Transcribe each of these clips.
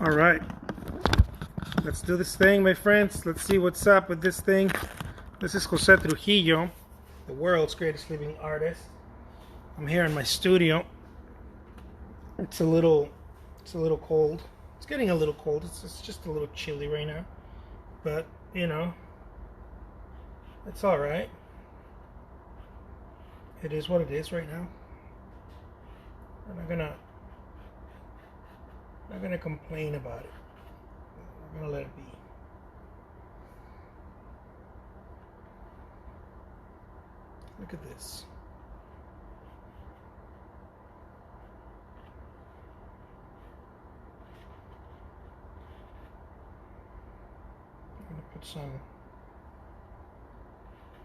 All right, let's do this thing, my friends. Let's see what's up with this thing. This is Jose Trujillo, the world's greatest living artist. I'm here in my studio. It's a little cold. It's getting a little cold. It's just a little chilly right now, but it's all right. It is what it is right now. I'm not gonna complain about it. I'm gonna let it be. Look at this. I'm gonna put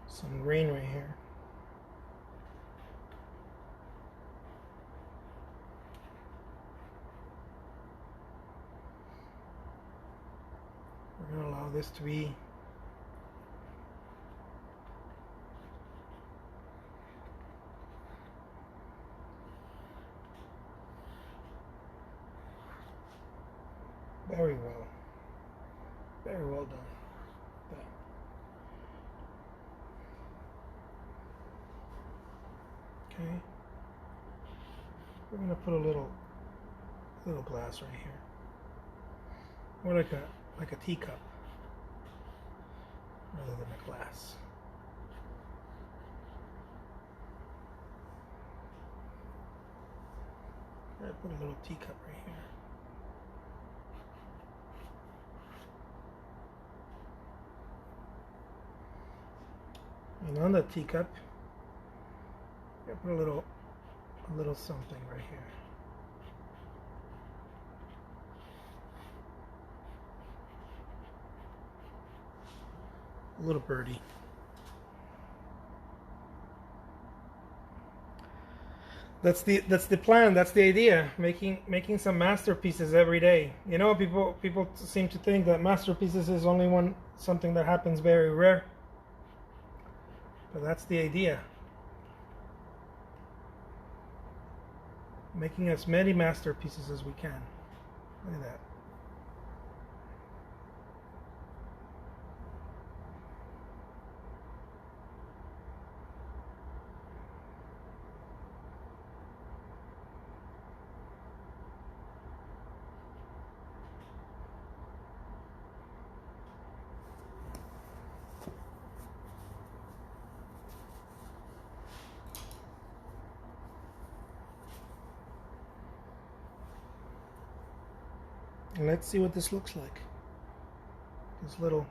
some rain right here. We're gonna allow this to be very well done. Okay, we're gonna put a little glass right here, or like a teacup rather than a glass. I put a little teacup right here. And on the teacup, I put a little something right here. A little birdie. That's the plan. That's the idea. Making some masterpieces every day. People seem to think that masterpieces is only something that happens very rare. But that's the idea. Making as many masterpieces as we can. Look at that. And let's see what this looks like. This little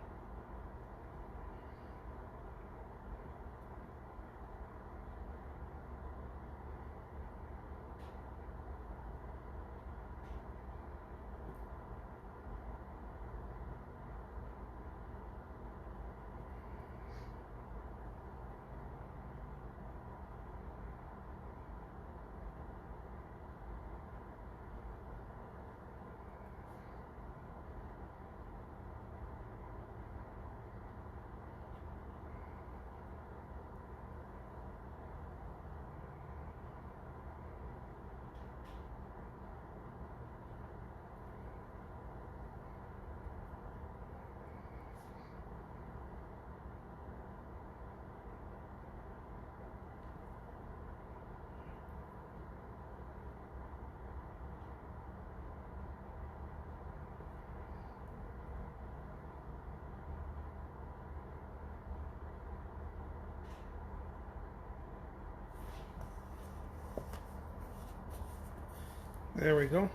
There we go.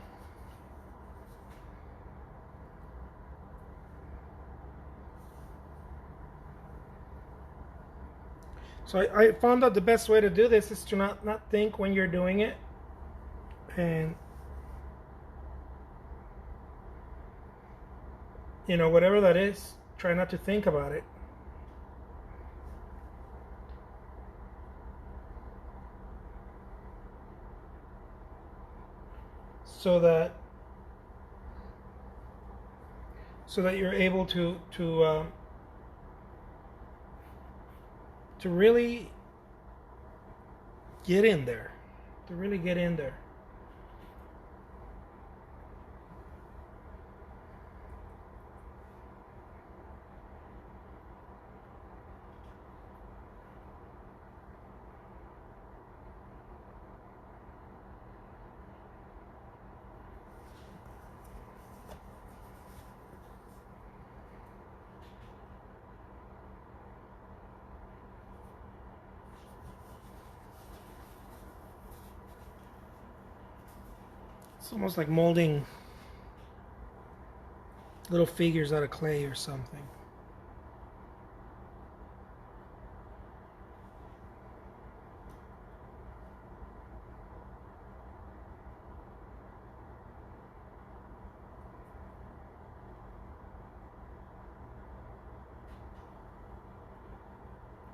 So I found out the best way to do this is to not think when you're doing it, and whatever that is, try not to think about it. So that you're able to really get in there, It's almost like molding little figures out of clay or something.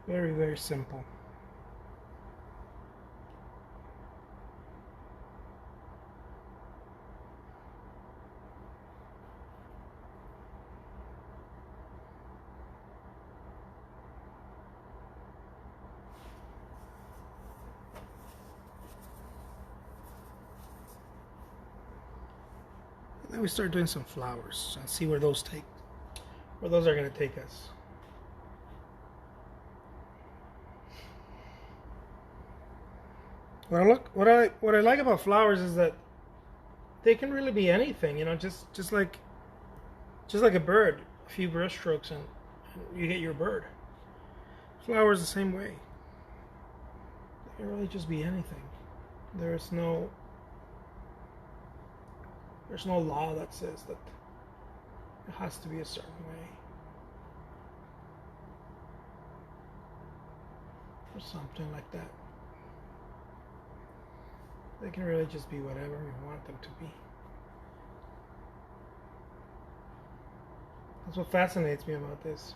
Very, very simple. Then we start doing some flowers and see where those are going to take us. What I like about flowers is that they can really be anything, you know, just like a bird. A few brush strokes and you get your bird. Flowers the same way. They can really just be anything. There's no law that says that it has to be a certain way. Or something like that. They can really just be whatever you want them to be. That's what fascinates me about this.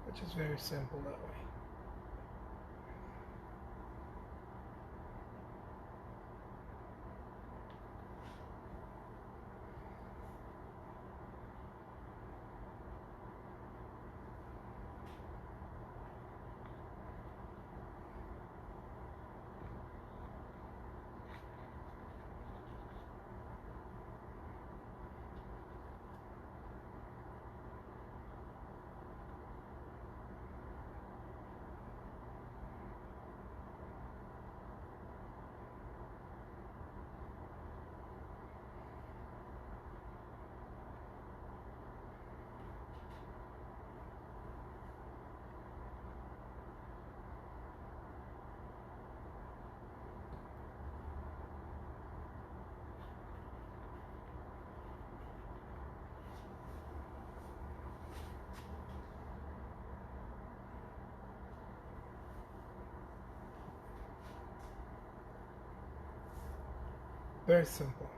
Which is very simple that way. Very simple.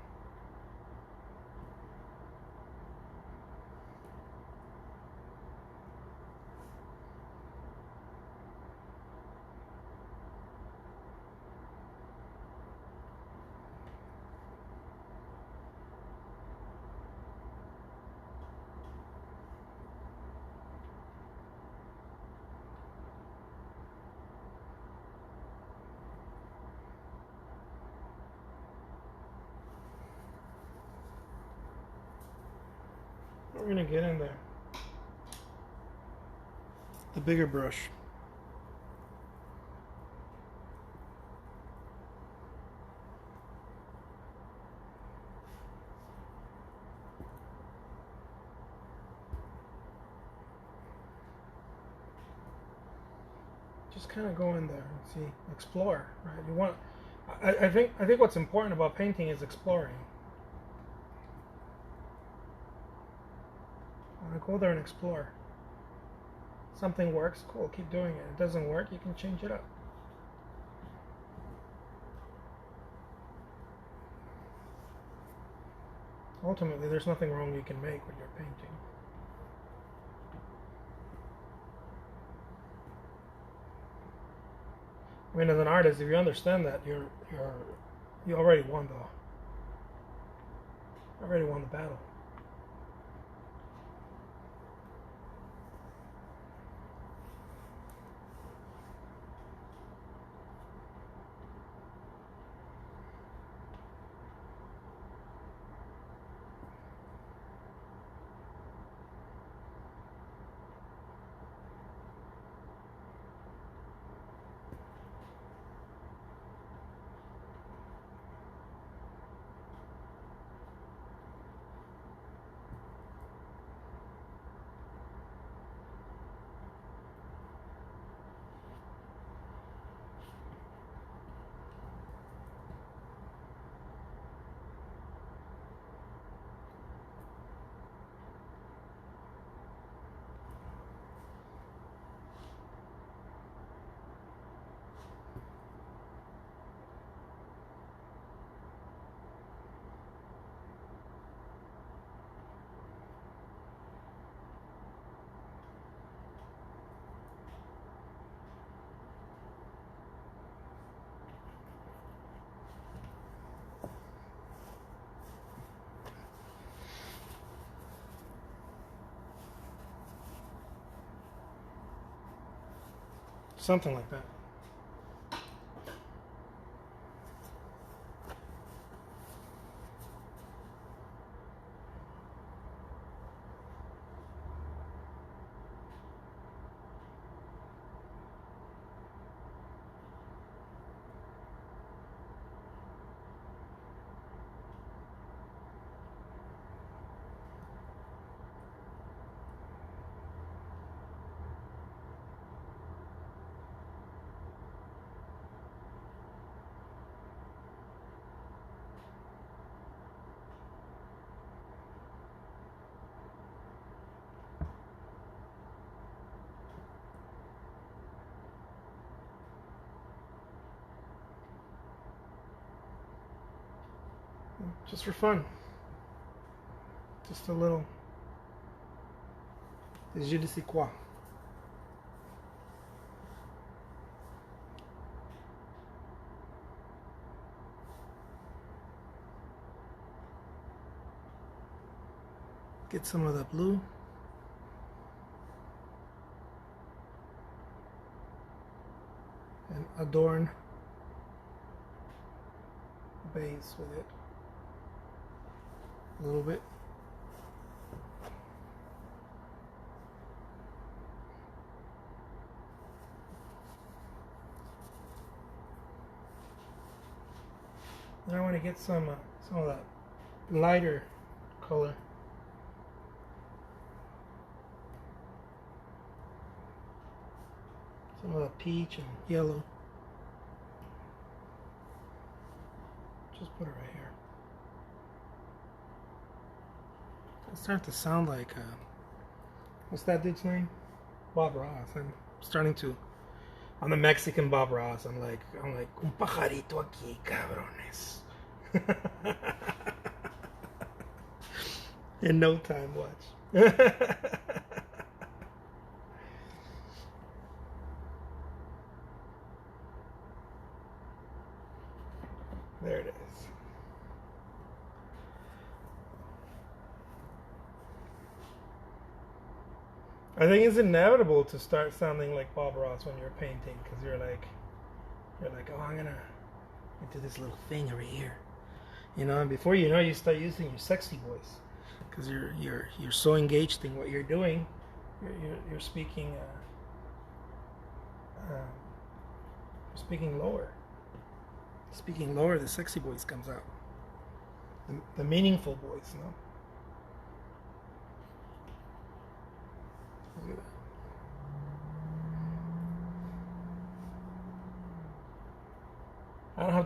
We're gonna get in there. The bigger brush. just kind of go in there and see, explore, right? You want, I think what's important about painting is exploring. I want to go there and explore. Something works, cool, keep doing it. It doesn't work, you can change it up. Ultimately, there's nothing wrong you can make when you're painting. I mean, as an artist, if you understand that, you already won the battle. Something like that. Just for fun. Just a little je ne sais quoi. Get some of the blue. And adorn the base with it a little bit. Then I want to get some of that lighter color. Some of the peach and yellow. Just put it right here. It's starting to sound like what's that dude's name? Bob Ross. I'm the Mexican Bob Ross. I'm like un pajarito aquí, cabrones. In no time, watch. There it is. I think it's inevitable to start sounding like Bob Ross when you're painting, because you're like, oh, I'm gonna do this little thing over here, you know. And before you know, you start using your sexy voice, because you're so engaged in what you're doing. You're speaking. You're speaking lower. Speaking lower, the sexy voice comes out. The meaningful voice, no? Look at that.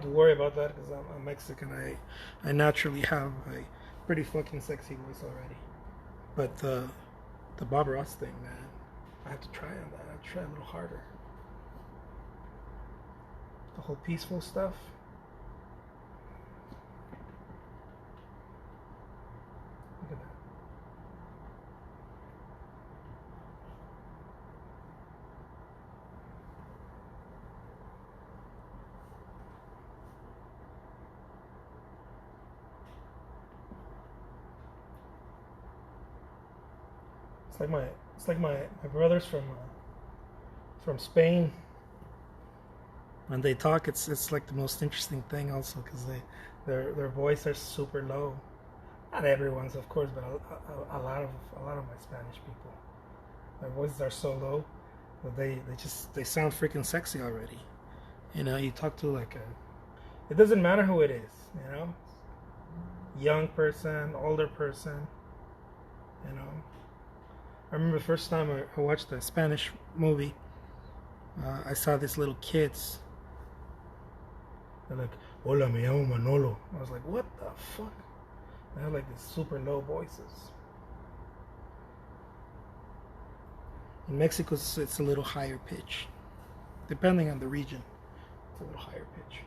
have to worry about that because I'm Mexican. I naturally have a pretty fucking sexy voice already. But the Bob Ross thing, man, I have to try on that. I have to try a little harder. The whole peaceful stuff. Look at that. It's like my brothers from Spain. When they talk, it's like the most interesting thing also because their voice are super low. Not everyone's, of course, but a lot of my Spanish people, their voices are so low that they sound freaking sexy already. You know, you talk to like it doesn't matter who it is. You know, young person, older person. You know, I remember the first time I watched a Spanish movie. I saw these little kids. They're like, "Hola, me llamo Manolo." I was like, "What the fuck?" They have like these super low voices. In Mexico, it's a little higher pitch, depending on the region. It's a little higher pitch.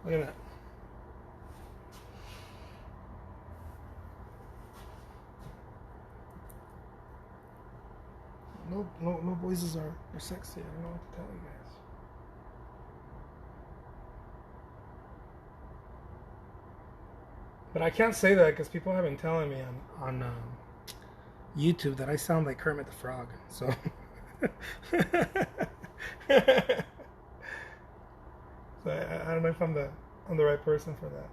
Look at that. No voices are sexy. I don't know what to tell you guys. But I can't say that because people have been telling me on YouTube that I sound like Kermit the Frog. So. So I don't know if I'm the right person for that.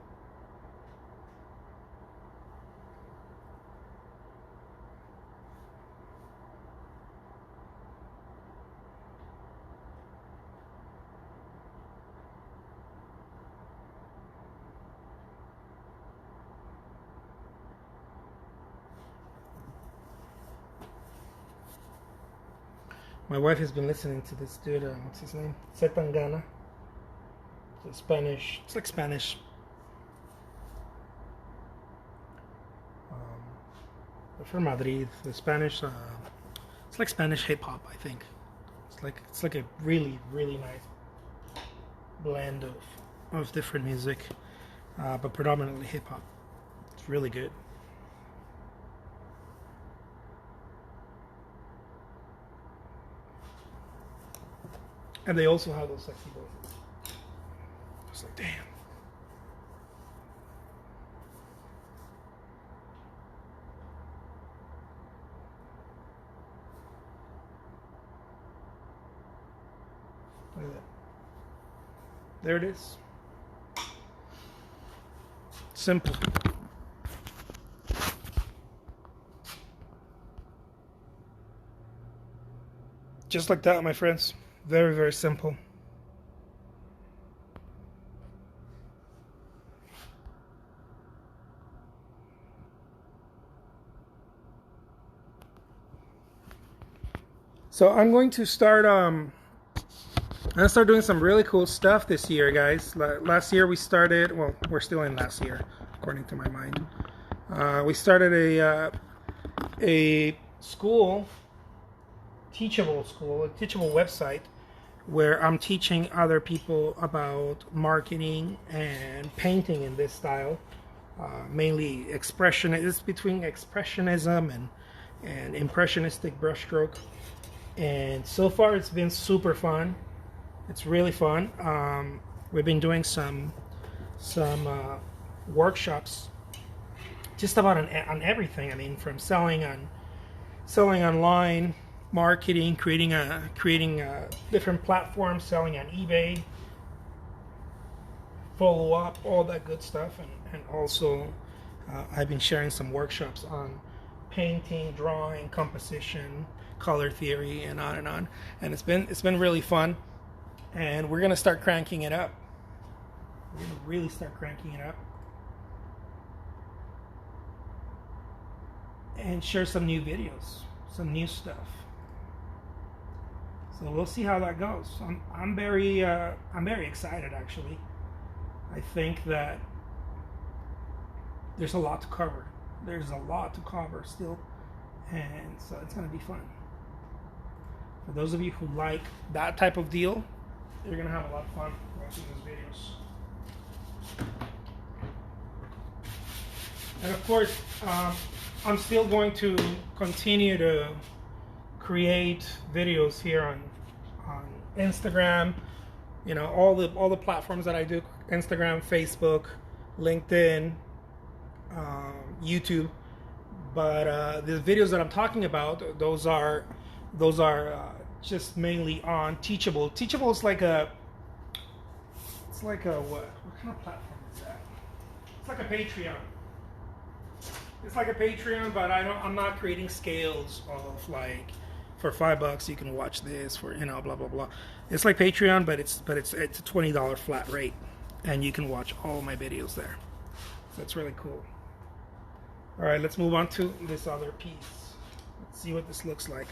My wife has been listening to this dude. What's his name? Zetangana. It's Spanish. It's like Spanish. They're from Madrid. The Spanish. It's like Spanish hip hop, I think. It's like a really nice blend of different music, but predominantly hip hop. It's really good. And they also have those sexy voices. It's like, damn. Look at that. There it is. Simple. Just like that, my friends. Very simple. So I'm going to start doing some really cool stuff this year, guys. Last year we started, well, we're still in last year, according to my mind. We started a school, a teachable website where I'm teaching other people about marketing and painting in this style. Mainly expression. It's between expressionism and impressionistic brushstroke. And so far it's been super fun. It's really fun. We've been doing some workshops just about on everything. I mean, from selling online, marketing, creating different platforms, selling on eBay, follow up, all that good stuff, and also I've been sharing some workshops on painting, drawing, composition, color theory, and on, and it's been really fun. and we're gonna start cranking it up. We're gonna really start cranking it up and share some new videos, some new stuff. So we'll see how that goes. I'm very excited actually. I think that there's a lot to cover. There's a lot to cover still, and so it's gonna be fun. For those of you who like that type of deal, you're gonna have a lot of fun watching those videos. And of course, I'm still going to continue to create videos here on Instagram. You know, all the platforms that I do: Instagram, Facebook, LinkedIn, YouTube. But the videos that I'm talking about, those are just mainly on Teachable. Teachable is like a what kind of platform is that? It's like a Patreon. It's like a Patreon, but I'm not creating scales of like, for $5 you can watch this, for blah blah blah. It's like Patreon, but it's a $20 flat rate, and you can watch all my videos there. So it's really cool. All right, let's move on to this other piece. Let's see what this looks like.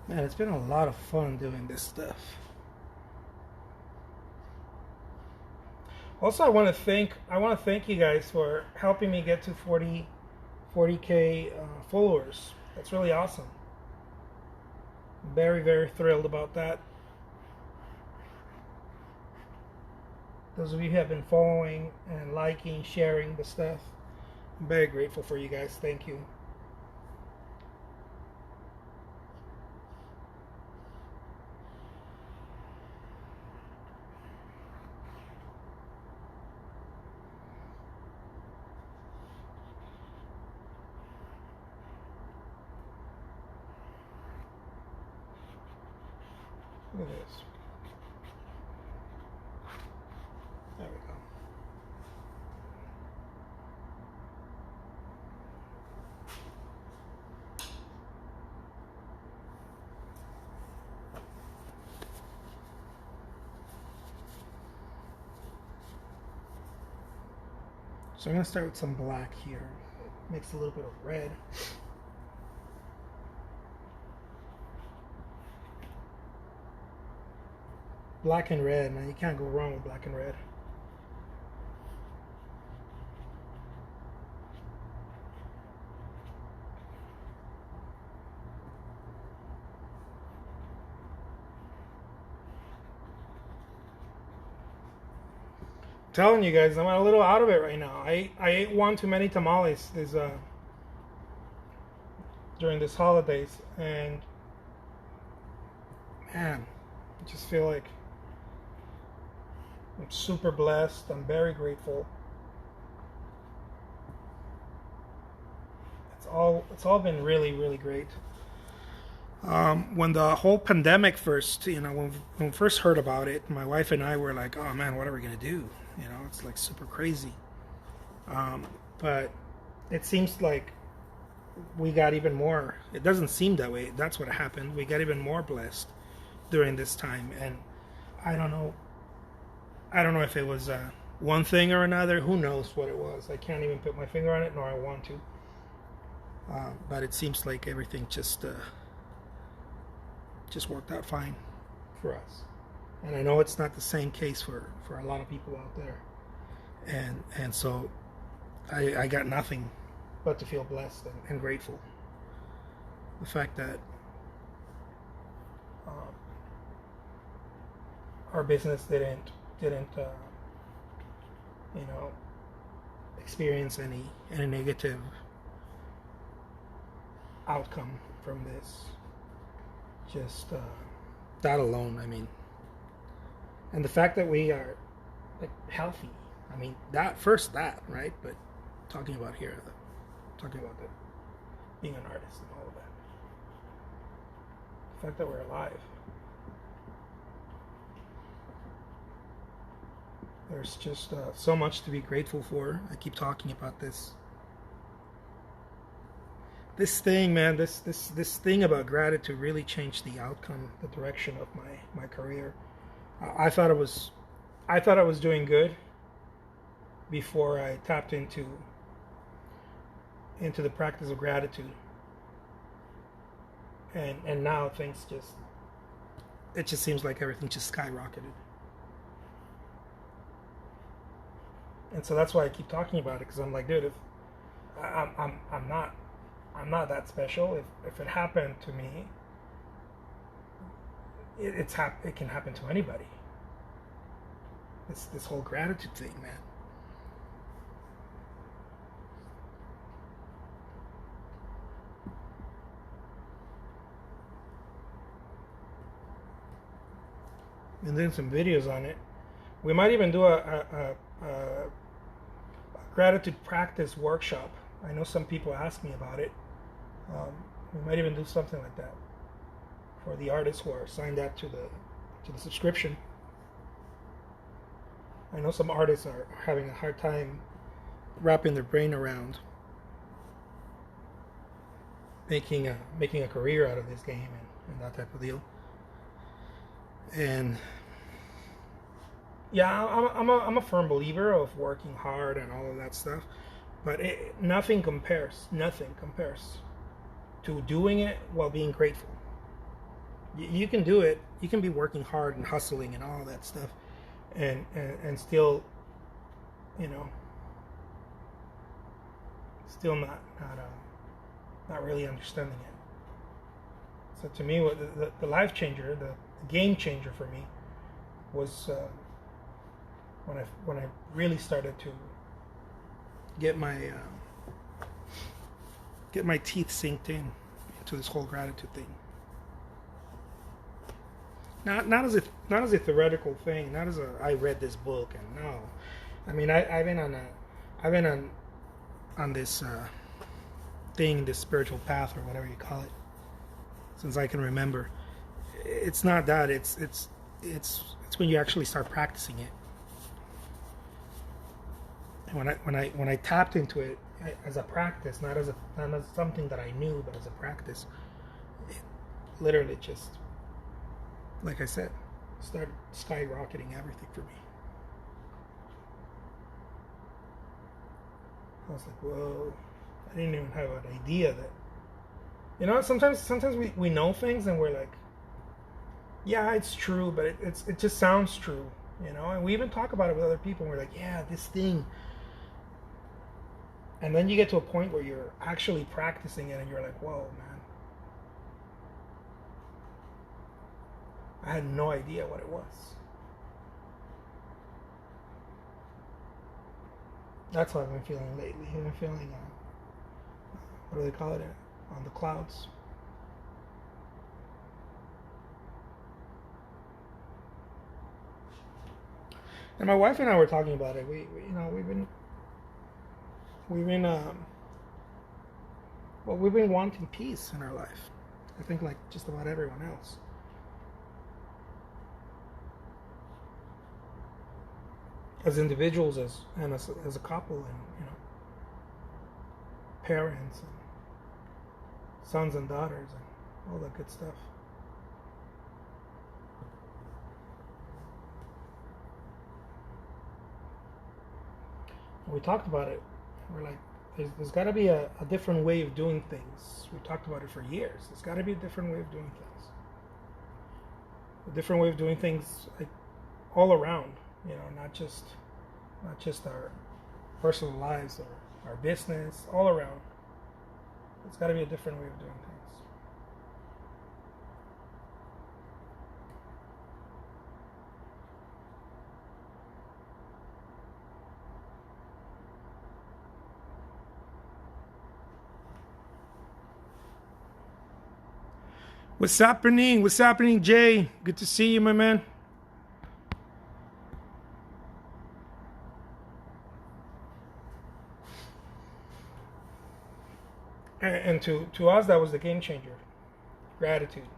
Man, it's been a lot of fun doing this stuff. Also, I want to thank you guys for helping me get to 40K followers. That's really awesome. Very, very thrilled about that. Those of you who have been following and liking, sharing the stuff, I'm very grateful for you guys. Thank you. Look at this. There we go. So I'm going to start with some black here. Mix a little bit of red. Black and red, man. You can't go wrong with black and red. I'm telling you guys, I'm a little out of it right now. I ate one too many tamales during this holidays, and man, I just feel like I'm super blessed. I'm very grateful. It's all been really, really great. When the whole pandemic first, when we first heard about it, my wife and I were like, oh man, what are we gonna do? It's like super crazy. But it seems like we got even more. It doesn't seem that way. That's what happened. We got even more blessed during this time, and I don't know if it was one thing or another. Who knows what it was? I can't even put my finger on it, nor I want to. But it seems like everything just worked out fine for us. And I know it's not the same case for a lot of people out there. And so I got nothing but to feel blessed and grateful. The fact that our business didn't experience any negative outcome from this. Just that alone, I mean, and the fact that we are like healthy. I mean, that right? But talking about being an artist and all of that. The fact that we're alive. There's just so much to be grateful for. I keep talking about this thing, man. This thing about gratitude really changed the outcome, the direction of my career. I thought I was doing good before I tapped into the practice of gratitude, and now things just seems like everything just skyrocketed. And so that's why I keep talking about it, because I'm like, dude, if I'm not that special. If it happened to me, it can happen to anybody. This whole gratitude thing, man. Been doing some videos on it. We might even do a gratitude practice workshop. I know some people ask me about it. We might even do something like that for the artists who are signed up to the subscription. I know some artists are having a hard time wrapping their brain around making a career out of this game and that type of deal. And yeah, I'm a firm believer of working hard and all of that stuff, but nothing compares to doing it while being grateful. You can do it. You can be working hard and hustling and all that stuff, and still, still not really understanding it. So to me, what the life changer, the game changer for me, was when I really started to get my teeth synced in to this whole gratitude thing. Not as a theoretical thing, not as I read this book, and no, I mean I've been on this thing, this spiritual path or whatever you call it, since I can remember. It's not that. It's when you actually start practicing it. And when I tapped into it as a practice, not as something that I knew, but as a practice, it literally just, like I said, started skyrocketing everything for me. I was like, whoa, I didn't even have an idea that, sometimes we know things and we're like, yeah, it's true, but it just sounds true, and we even talk about it with other people and we're like, yeah, this thing. And then you get to a point where you're actually practicing it and you're like, whoa, man. I had no idea what it was. That's what I've been feeling lately. I've been feeling, what do they call it? On the clouds. And my wife and I were talking about it. We've been wanting peace in our life. I think like just about everyone else. As individuals, as a couple, and parents and sons and daughters and all that good stuff. We talked about it. We're like, there's got to be a different way of doing things. We talked about it for years. There's got to be a different way of doing things. A different way of doing things, like all around. Not just our personal lives or our business, all around. It's got to be a different way of doing things. What's happening? What's happening, Jay? Good to see you, my man. And to us, that was the game changer. Gratitude.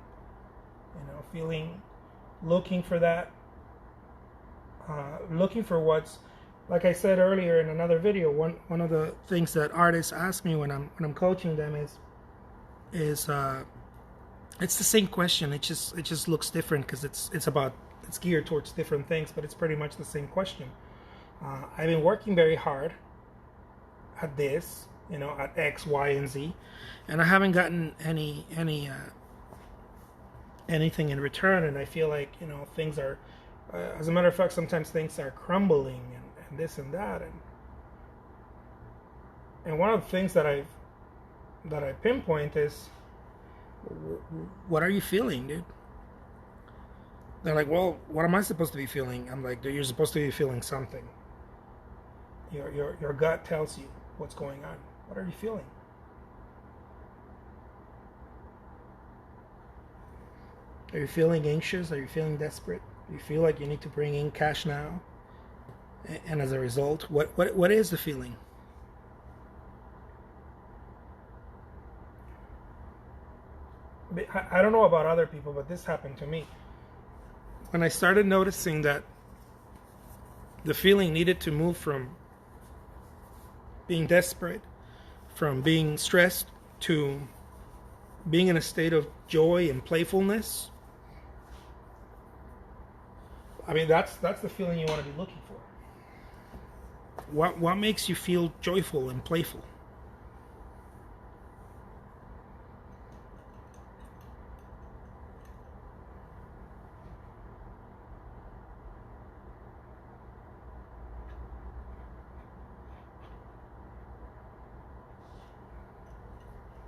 Looking for that. looking for what's, like I said earlier in another video, one of the things that artists ask me when I'm coaching them is it's the same question. It just looks different because it's geared towards different things, but it's pretty much the same question. I've been working very hard at this, at X, Y, and Z, and I haven't gotten anything in return. And I feel like things are, as a matter of fact, sometimes things are crumbling and this and that. And one of the things that I pinpoint is, what are you feeling, dude? They're like, well, what am I supposed to be feeling? I'm like, you're supposed to be feeling something. Your gut tells you what's going on. What are you feeling? Are you feeling anxious? Are you feeling desperate? Do you feel like you need to bring in cash now? And as a result, what is the feeling? I don't know about other people, but this happened to me. When I started noticing that the feeling needed to move from being desperate, from being stressed, to being in a state of joy and playfulness, I mean, that's the feeling you want to be looking for. What makes you feel joyful and playful?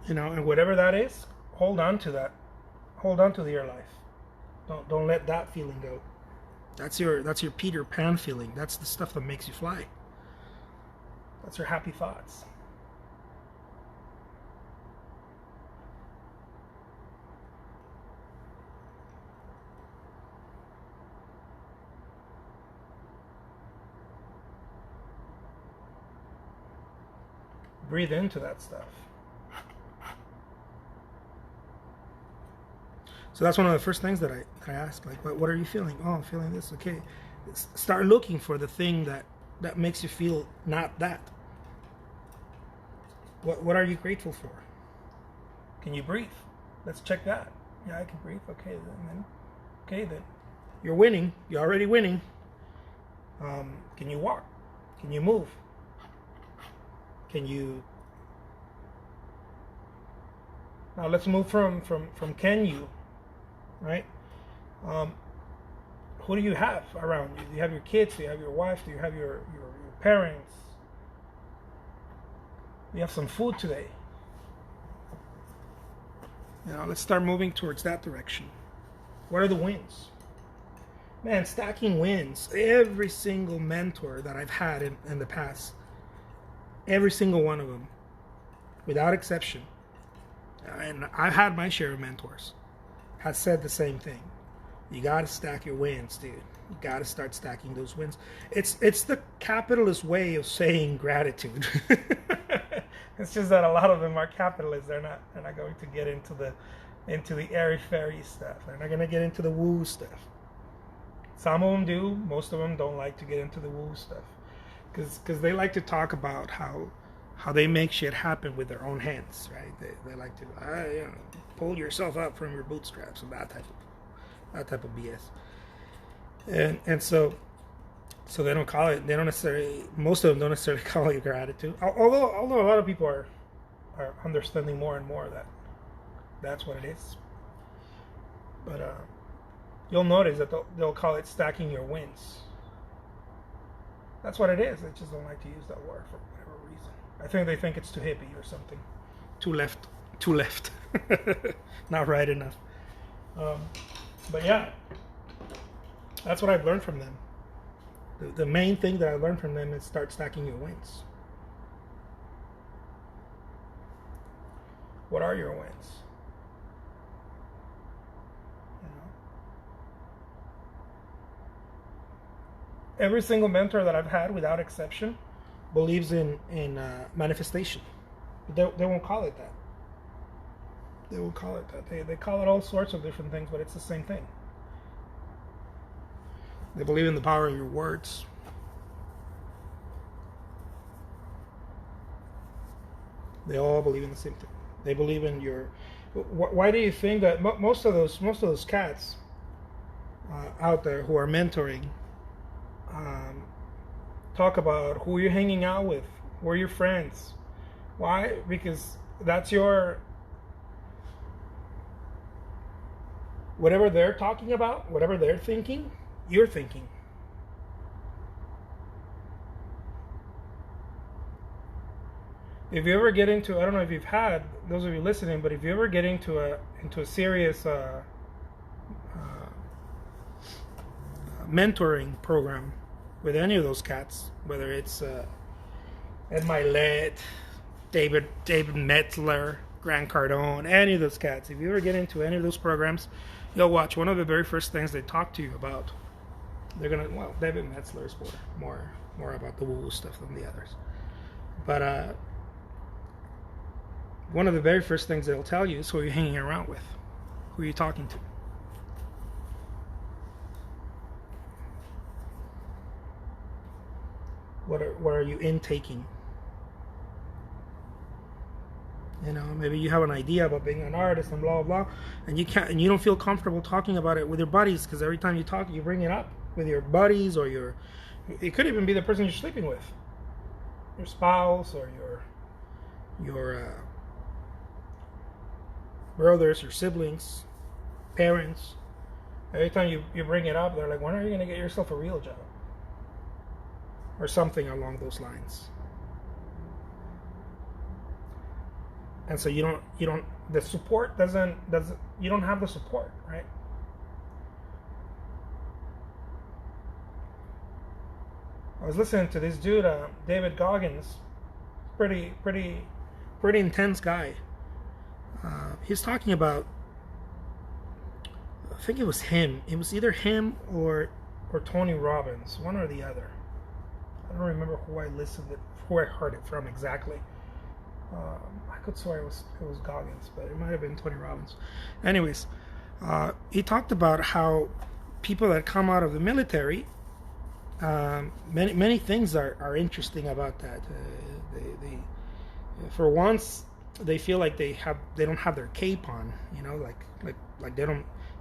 And whatever that is, hold on to that. Hold on to your life. Don't let that feeling go. That's your Peter Pan feeling. That's the stuff that makes you fly. That's your happy thoughts. Breathe into that stuff. So that's one of the first things that I ask, like, what are you feeling? Oh, I'm feeling this. Okay, start looking for the thing that makes you feel not that. What are you grateful for? Can you breathe? Let's check that. Yeah, I can breathe. Okay, then you're winning. You're already winning. Can you walk? Can you move? Can you? Now let's move from can you. Right? Who do you have around you? Do you have your kids? Do you have your wife? Do you have your parents? Do you have some food today? Let's start moving towards that direction. What are the wins? Man, stacking wins. Every single mentor that I've had in the past, every single one of them, without exception, and I've had my share of mentors, has said the same thing. You got to stack your wins, dude. You got to start stacking those wins. It's the capitalist way of saying gratitude. It's just that a lot of them are capitalists. They're not going to get into the airy-fairy stuff. They're not going to get into the woo stuff. Some of them do. Most of them don't like to get into the woo stuff because they like to talk about how they make shit happen with their own hands, right? They like to pull yourself up from your bootstraps and that type of BS. And so they don't call it. They don't necessarily. Most of them don't necessarily call it gratitude. Although a lot of people are understanding more and more that that's what it is. But you'll notice that they'll call it stacking your wins. That's what it is. They just don't like to use that word for whatever reason. I think they think it's too hippie or something. Too left. Not right enough. But yeah, that's what I've learned from them. The main thing that I learned from them is start stacking your wins. What are your wins? Every single mentor that I've had, without exception, believes in manifestation. But they won't call it that. They won't call it that. They call it all sorts of different things, but it's the same thing. They believe in the power of your words. They all believe in the same thing. They believe in your. Why do you think that most of those cats out there who are mentoring talk about who you're hanging out with, who are your friends? Why? Because that's your. Whatever they're talking about, whatever they're thinking, you're thinking. If you ever get into, I don't know if you've had, those of you listening, but if you ever get into a serious mentoring program with any of those cats, whether it's Ed Milet, David Metzler, Grant Cardone, any of those cats, if you ever get into any of those programs, you'll watch one of the very first things they talk to you about. They're gonna, well, David Metzler is more about the woo-woo stuff than the others, but one of the very first things they'll tell you is who you're hanging around with, who you're talking to. What are you intaking? You know, maybe you have an idea about being an artist and blah blah, and you don't feel comfortable talking about it with your buddies, because every time you talk, you bring it up with your buddies, or it could even be the person you're sleeping with, your spouse, or your brothers, your siblings, parents. Every time you bring it up, they're like, when are you going to get yourself a real job? Or something along those lines. And so you don't the support doesn't you don't have the support, right? I was listening to this dude, David Goggins, pretty intense guy. He's talking about, I think it was him. It was either him or Tony Robbins, one or the other. I don't remember who I heard it from exactly. I could swear it was Goggins, but it might have been Tony Robbins. Anyways, he talked about how people that come out of the military, many things are interesting about that. They for once, they feel like they don't have their cape on, you know, like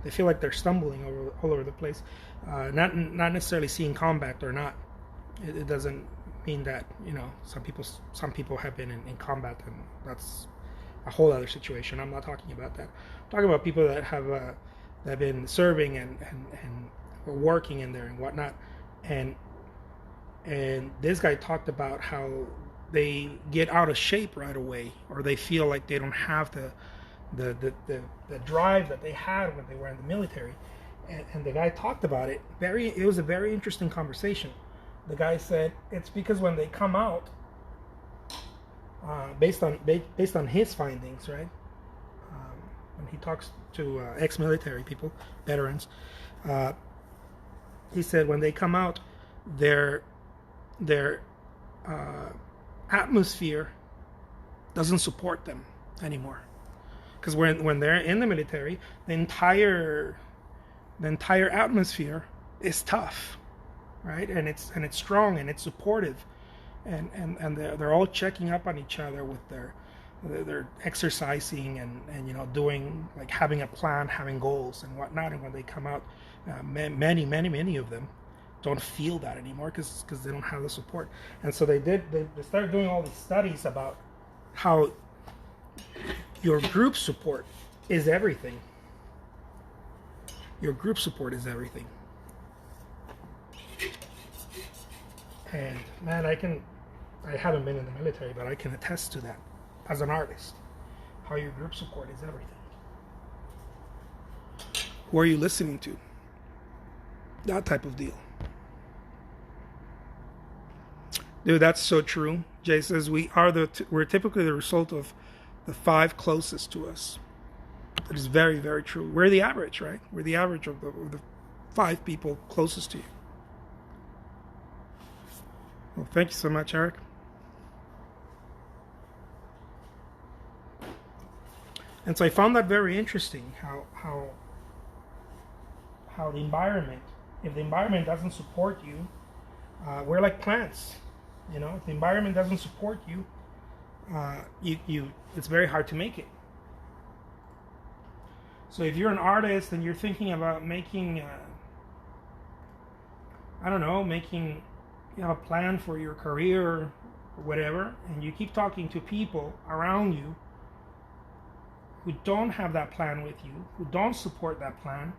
they feel like they're stumbling all over the place, not necessarily seeing combat or not. It doesn't mean that, you know, some people have been in combat, and that's a whole other situation. I'm not talking about that. I'm talking about people that have been serving and working in there and whatnot, and this guy talked about how they get out of shape right away, or they feel like they don't have the drive that they had when they were in the military, and the guy talked about it. It was a very interesting conversation. The guy said it's because when they come out, based on his findings, right? When he talks to ex-military people, veterans, he said when they come out, their atmosphere doesn't support them anymore, because when they're in the military, the entire atmosphere is tough, right? And it's strong and it's supportive, and they're all checking up on each other with they're exercising and you know, doing, like, having a plan, having goals and whatnot. And when they come out, many of them don't feel that anymore, because they don't have the support. And so they started doing all these studies about how your group support is everything. Your group support is everything. And man, I haven't been in the military, but I can attest to that as an artist, how your group support is everything. Who are you listening to? That type of deal. Dude, that's so true. Jay says we're typically the result of the 5 closest to us. That is very, very true. We're the average, right? We're the average of the 5 people closest to you. Well, thank you so much, Eric. And so I found that very interesting, how the environment If the environment doesn't support you, we're like plants. You know, if the environment doesn't support you, it's very hard to make it. So if you're an artist and you're thinking about making, I don't know, making, you have a plan for your career or whatever, and you keep talking to people around you who don't have that plan with you, who don't support that plan,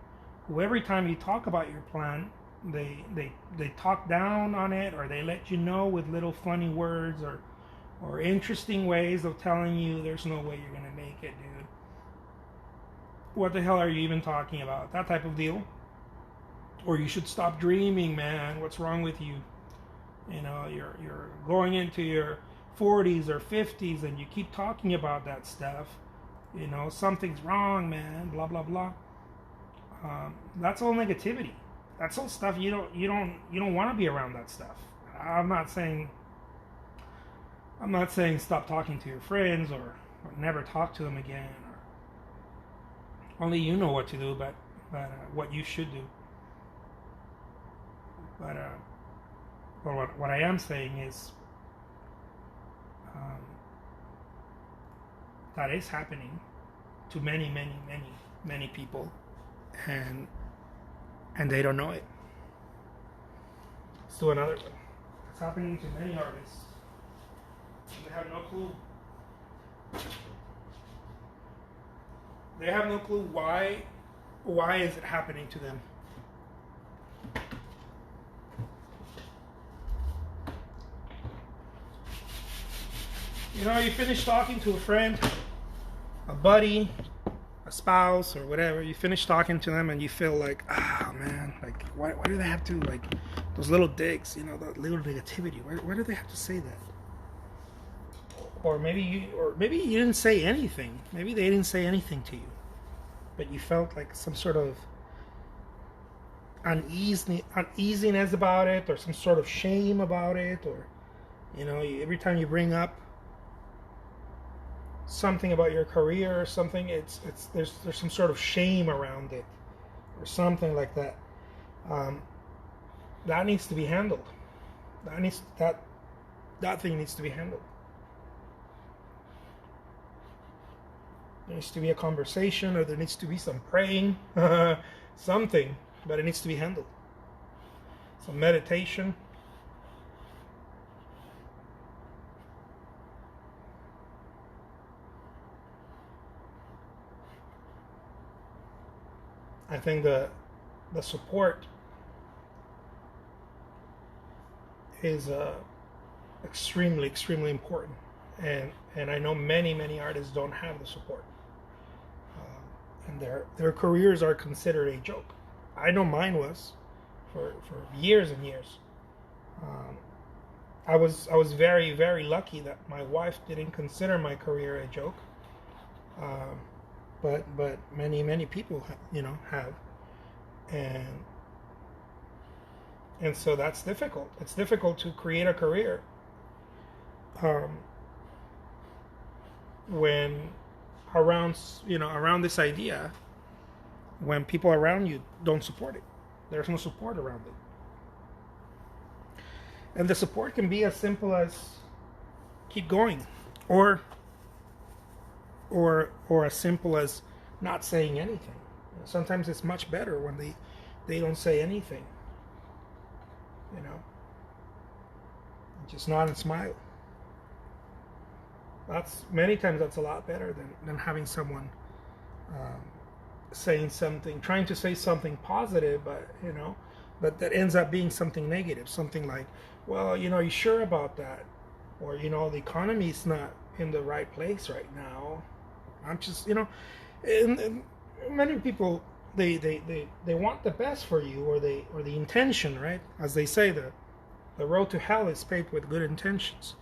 who every time you talk about your plan, they talk down on it, or they let you know with little funny words or interesting ways of telling you there's no way you're gonna make it, dude. What the hell are you even talking about? That type of deal. Or you should stop dreaming, man. What's wrong with you? You know, you're going into your 40s or 50s and you keep talking about that stuff. You know, something's wrong, man. Blah blah blah. That's all negativity. That's all stuff you don't want to be around. That stuff. I'm not saying stop talking to your friends or never talk to them again. Or only you know what to do, but what you should do. But what I am saying is that is happening to many people, and they don't know it. Let's do another one. It's happening to many artists. They have no clue. They have no clue why is it happening to them. You know, you finish talking to a friend, a buddy, a spouse, or whatever. You finish talking to them and you feel like, ah, man, like, why do they have to, like, those little digs, you know, that little negativity? Why do they have to say that? Or maybe you didn't say anything. Maybe they didn't say anything to you, but you felt like some sort of uneasiness about it, or some sort of shame about it, or, you know, every time you bring up something about your career or something, there's some sort of shame around it, or something like that. That needs to be handled. That thing needs to be handled. There needs to be a conversation, or there needs to be some praying, something, but it needs to be handled. Some meditation. I think the support is extremely important, and I know many artists don't have the support, and their careers are considered a joke. I know mine was for years and years. I was very lucky that my wife didn't consider my career a joke. But many people have, and so that's difficult. It's difficult to create a career when around this idea, when people around you don't support it. There's no support around it, and the support can be as simple as keep going, or as simple as not saying anything. Sometimes it's much better when they don't say anything. You know, just nod and smile. Many times that's a lot better than having someone saying something, trying to say something positive, but that ends up being something negative. Something like, well, you sure about that? Or, the economy's not in the right place right now. I'm just, and many people, they want the best for you, or the intention, right? As they say, the road to hell is paved with good intentions.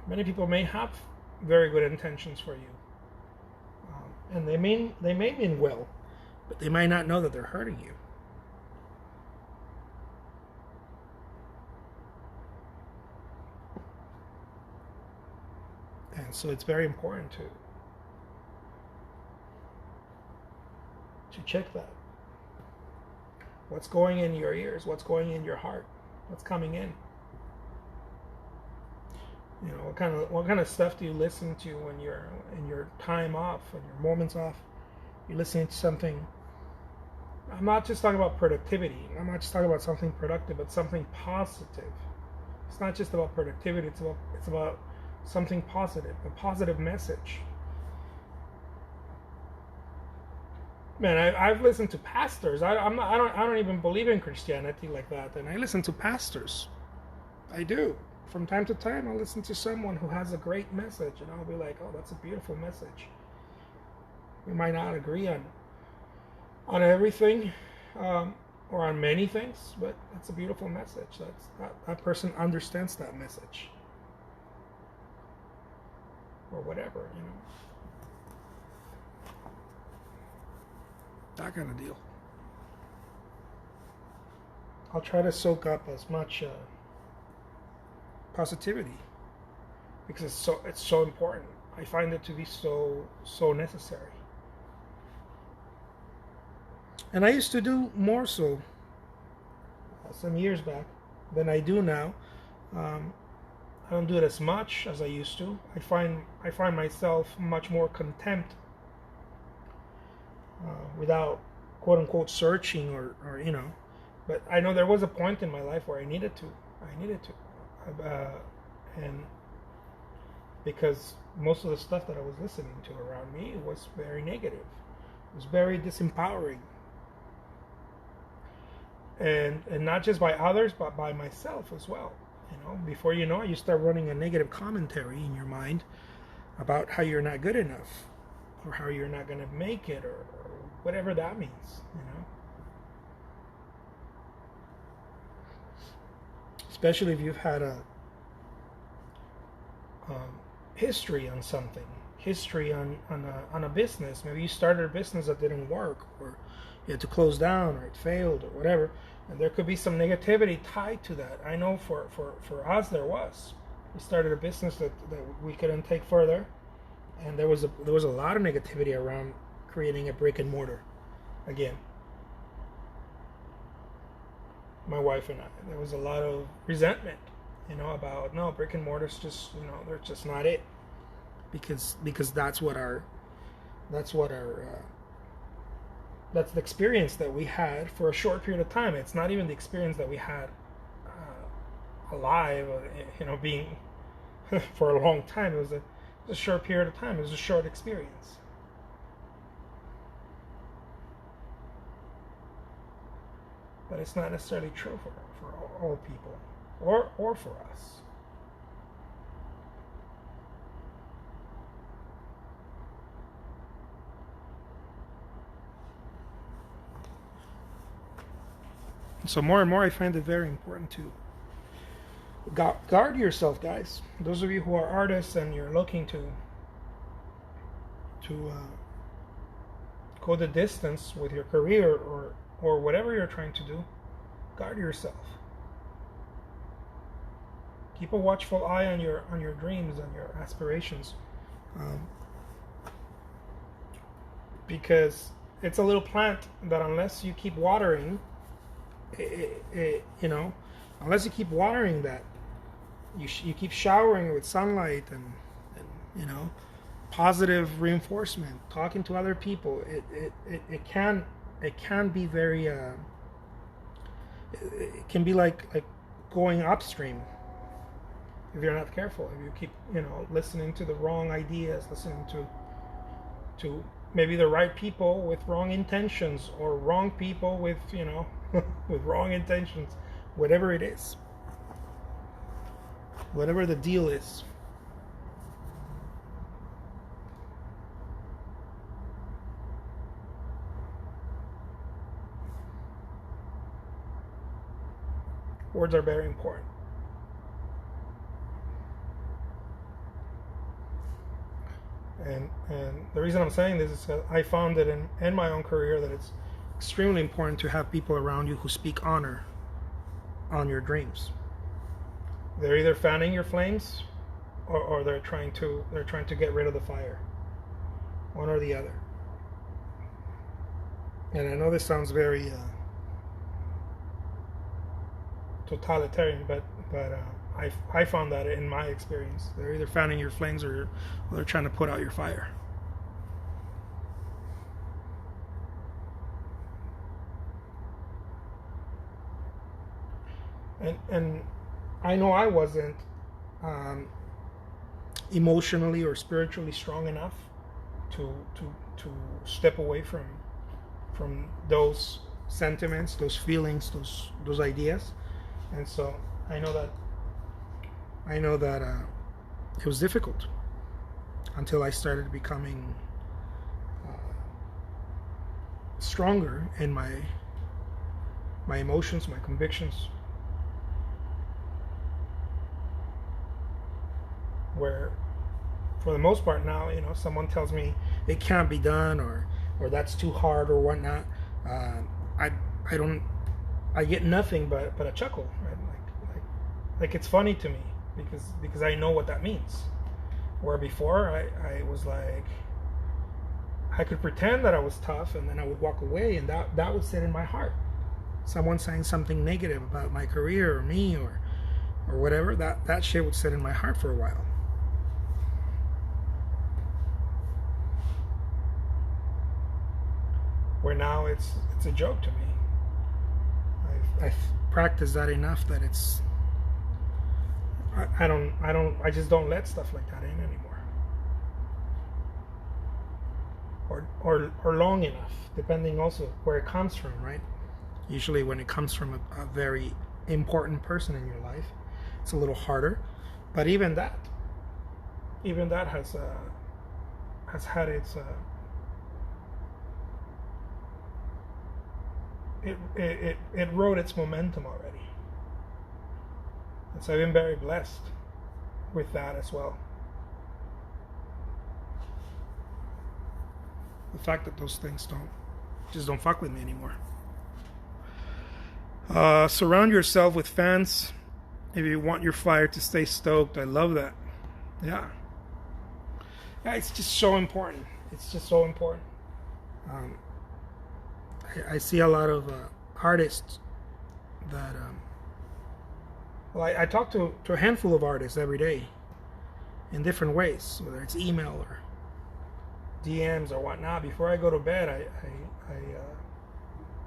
Many people may have very good intentions for you, and they may mean well, but they might not know that they're hurting you. And so it's very important to check that. What's going in your ears? What's going in your heart? What's coming in? You know, what kind of stuff do you listen to when you're in your time off, when your moments off? You're listening to something. I'm not just talking about productivity. I'm not just talking about something productive, but something positive. It's not just about productivity. It's about something positive, a positive message. Man, I've listened to pastors. I don't even believe in Christianity like that, and I listen to pastors. I do. From time to time, I'll listen to someone who has a great message, and I'll be like, "Oh, that's a beautiful message." We might not agree on everything, or on many things, but it's a beautiful message. That person understands that message, or whatever, you know. That kind of deal. I'll try to soak up as much positivity because it's so important. I find it to be so necessary. And I used to do more so some years back than I do now. I don't do it as much as I used to. I find myself much more content without quote unquote searching or you know. But I know there was a point in my life where I needed to, and because most of the stuff that I was listening to around me was very negative. It was very disempowering. And not just by others, but by myself as well. You know, before you know it, you start running a negative commentary in your mind about how you're not good enough, or how you're not going to make it, or whatever that means. You know, especially if you've had a history on something, history on a business. Maybe you started a business that didn't work, or you had to close down, or it failed, or whatever, and there could be some negativity tied to that. I know for us there was. We started a business that we couldn't take further, and there was a lot of negativity around creating a brick and mortar again. My wife and I, there was a lot of resentment, you know, about no, brick and mortar's just, you know, they're just not it, because that's the experience that we had for a short period of time. It's not even the experience that we had alive, you know, being for a long time. It was a short period of time. It was a short experience. But it's not necessarily true for all people, or for us. So more and more, I find it very important to guard yourself, guys. Those of you who are artists and you're looking to go the distance with your career, or whatever you're trying to do, guard yourself. Keep a watchful eye on your dreams and your aspirations, because it's a little plant that unless you keep watering, you know, unless you keep watering that, you keep showering it with sunlight and you know, positive reinforcement, talking to other people, it can be very it can be like going upstream if you're not careful. If you keep, you know, listening to the wrong ideas, listening to maybe the right people with wrong intentions, or wrong people with, you know, with wrong intentions, whatever it is, whatever the deal is. Words are very important. And the reason I'm saying this is I found that in my own career that it's extremely important to have people around you who speak honor on your dreams. They're either fanning your flames, or they're trying to get rid of the fire. One or the other. And I know this sounds very totalitarian, but I found that in my experience, they're either fanning your flames or they're trying to put out your fire. And I know I wasn't emotionally or spiritually strong enough to step away from those sentiments, those feelings, those ideas. And so I know that it was difficult until I started becoming stronger in my emotions, my convictions, where for the most part now, someone tells me it can't be done or that's too hard or whatnot, I get nothing but a chuckle, right? Like it's funny to me because I know what that means. Where before I was like, I could pretend that I was tough and then I would walk away, and that would sit in my heart. Someone saying something negative about my career or me or whatever, that shit would sit in my heart for a while. Where now it's a joke to me. I've practiced that enough that it's I just don't let stuff like that in anymore. Or long enough, depending also where it comes from, right? Usually when it comes from a very important person in your life, it's a little harder. But even that has had its it rode its momentum already. And so I've been very blessed with that as well. The fact that those things don't fuck with me anymore. Surround yourself with fans if you want your fire to stay stoked. I love that. Yeah, it's just so important. It's just so important. I see a lot of artists that I talk to a handful of artists every day in different ways, whether it's email or DMs or whatnot. Before I go to bed, I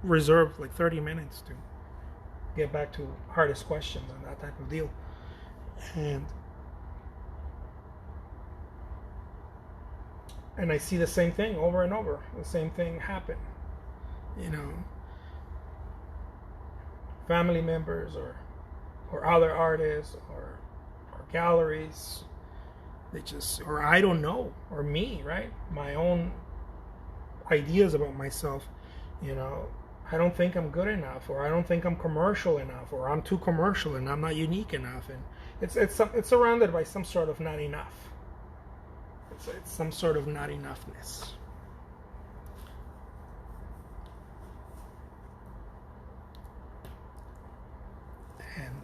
reserve like 30 minutes to get back to hardest questions and that type of deal. And I see the same thing over and over. The same thing happen. Family members or other artists or galleries, they just, or I don't know, or me, right? My own ideas about myself, I don't think I'm good enough, or I don't think I'm commercial enough, or I'm too commercial and I'm not unique enough, and it's surrounded by some sort of not enough. It's some sort of not enoughness. And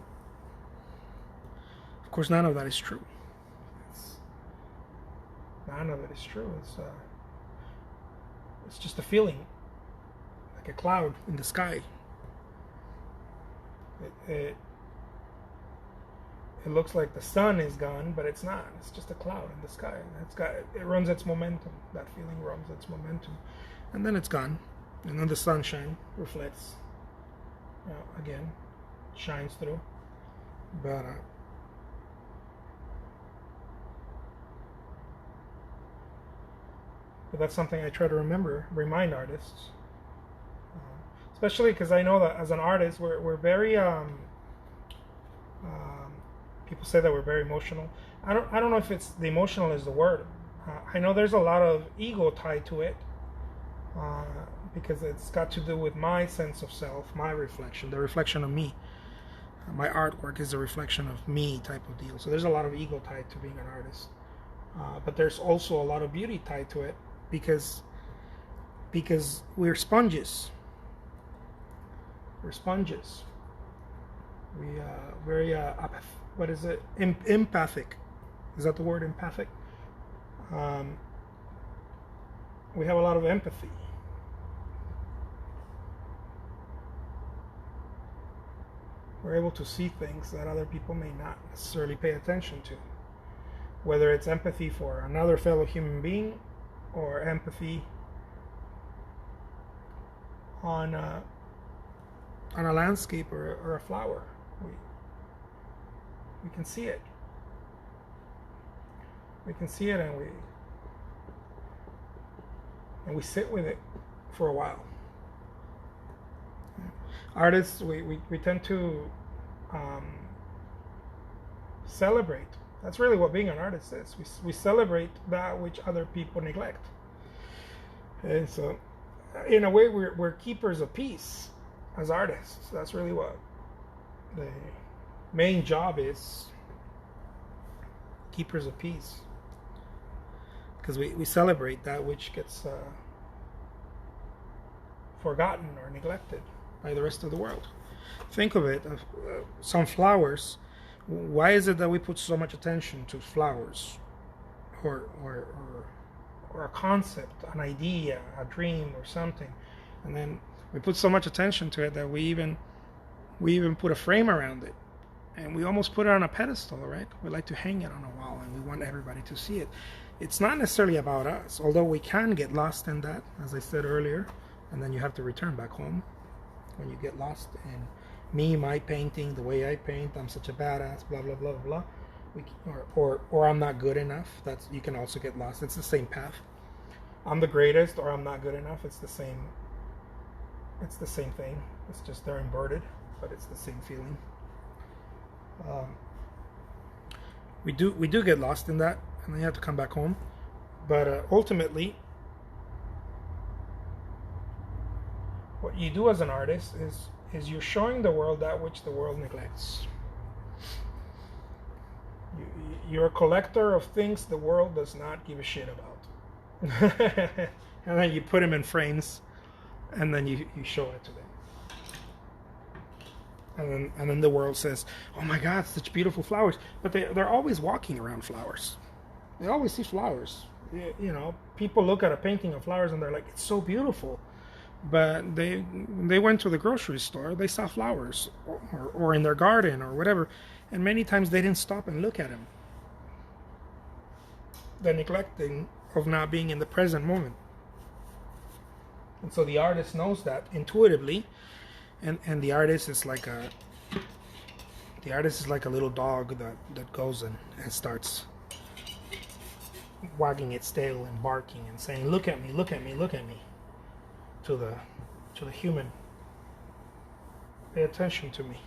of course, none of that is true. None of it is true. It's just a feeling, like a cloud in the sky. It looks like the sun is gone, but it's not. It's just a cloud in the sky. It runs its momentum. That feeling runs its momentum, and then it's gone. And then the sunshine reflects, again, shines through. But that's something I try to remind artists, especially because I know that as an artist, we're very people say that we're very emotional. I don't know if it's the emotional is the word. I know there's a lot of ego tied to it, because it's got to do with my sense of self, my reflection, the reflection of me. My artwork is a reflection of me, type of deal. So there's a lot of ego tied to being an artist, but there's also a lot of beauty tied to it, because we're sponges. We're sponges. We very what is it? Empathic. Is that the word, empathic? We have a lot of empathy. We're able to see things that other people may not necessarily pay attention to. Whether it's empathy for another fellow human being or empathy on a landscape or a flower. We can see it. We can see it, and we sit with it for a while. Artists, we tend to celebrate. That's really what being an artist is. We celebrate that which other people neglect. And so, in a way, we're keepers of peace as artists. That's really what the main job is. Keepers of peace. Because we celebrate that which gets forgotten or neglected by the rest of the world. Think of it, some flowers. Why is it that we put so much attention to flowers, or a concept, an idea, a dream, or something, and then we put so much attention to it that we even put a frame around it, and we almost put it on a pedestal, right? We like to hang it on a wall, and we want everybody to see it. It's not necessarily about us, although we can get lost in that, as I said earlier, and then you have to return back home when you get lost in me, my painting, the way I paint, I'm such a badass, blah blah blah blah. Or I'm not good enough. That's, you can also get lost. It's the same path. I'm the greatest, or I'm not good enough. It's the same thing. It's just they're inverted, but it's the same feeling. We do get lost in that, and then you have to come back home. But ultimately, what you do as an artist is you're showing the world that which the world neglects. You're a collector of things the world does not give a shit about. And then you put them in frames, and then you show it to them. And then the world says, oh my God, such beautiful flowers. But they're always walking around flowers. They always see flowers. You know, people look at a painting of flowers and they're like, it's so beautiful. But they went to the grocery store, they saw flowers, or in their garden or whatever, and many times they didn't stop and look at them. The neglecting of not being in the present moment. And so the artist knows that intuitively, and the artist is like a little dog that goes and starts wagging its tail and barking and saying, look at me, look at me, look at me. To the human. Pay attention to me.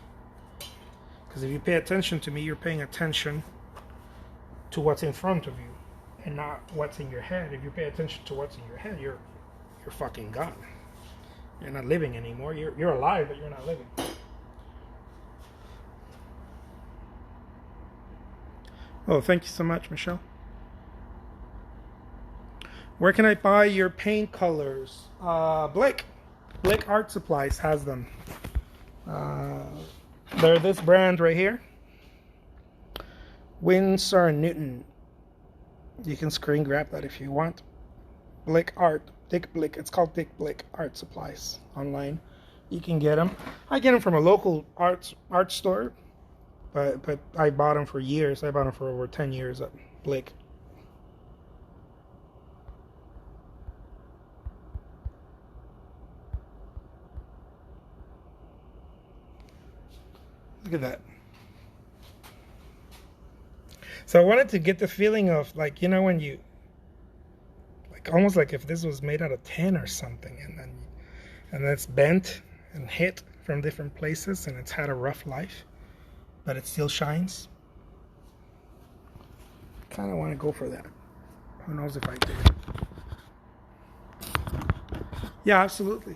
Because if you pay attention to me, you're paying attention to what's in front of you and not what's in your head. If you pay attention to what's in your head, you're fucking gone. You're not living anymore. You're alive, but you're not living. Oh, thank you so much, Michelle. Where can I buy your paint colors? Blick Art Supplies has them. They're this brand right here. Winsor & Newton. You can screen grab that if you want. Dick Blick. It's called Dick Blick Art Supplies online. You can get them. I get them from a local art store, but I bought them for years. I bought them for over 10 years at Blick. Look at that. So I wanted to get the feeling of, like, you know, when you, like, almost like if this was made out of tin or something, and then it's bent and hit from different places, and it's had a rough life, but it still shines. Kind of want to go for that. Who knows if I do. Yeah, absolutely.